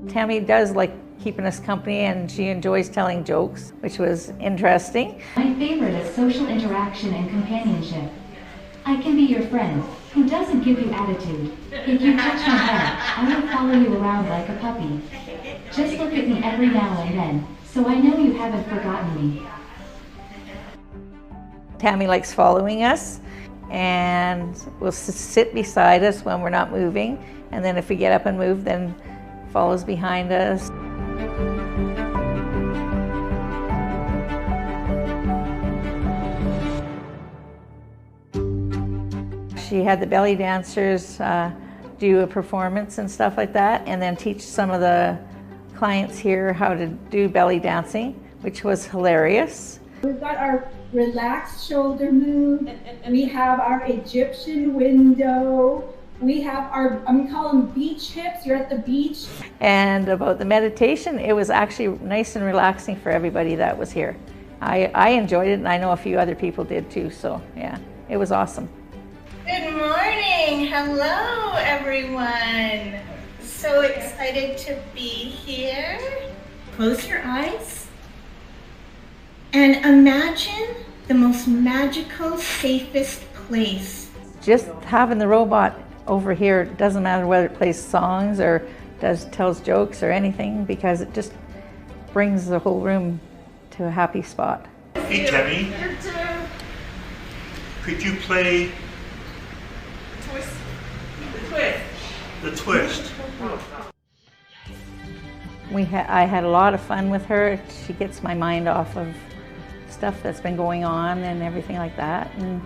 Temi does like keeping us company, and she enjoys telling jokes, which was interesting. My favorite is social interaction and companionship. I can be your friend who doesn't give you attitude. If you touch my head, I will follow you around like a puppy. Just look at me every now and then, so I know you haven't forgotten me. Temi likes following us and will sit beside us when we're not moving, and then if we get up and move, then follows behind us. She had the belly dancers do a performance and stuff like that, and then teach some of the clients here how to do belly dancing, which was hilarious. We've got our relaxed shoulder move, we have our Egyptian window, we have our, I'm calling them beach hips, you're at the beach. And about the meditation, it was actually nice and relaxing for everybody that was here. I enjoyed it, and I know a few other people did too, so yeah, it was awesome. Good morning, hello everyone. So excited to be here. Close your eyes and imagine the most magical, safest place. Just having the robot over here, it doesn't matter whether it plays songs or tells jokes or anything, because it just brings the whole room to a happy spot. Hey Temi, could you play the twist? I had a lot of fun with her. She gets my mind off of stuff that's been going on and everything like that, and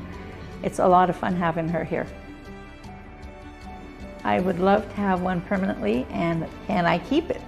it's a lot of fun having her here. I would love to have one permanently, and I keep it.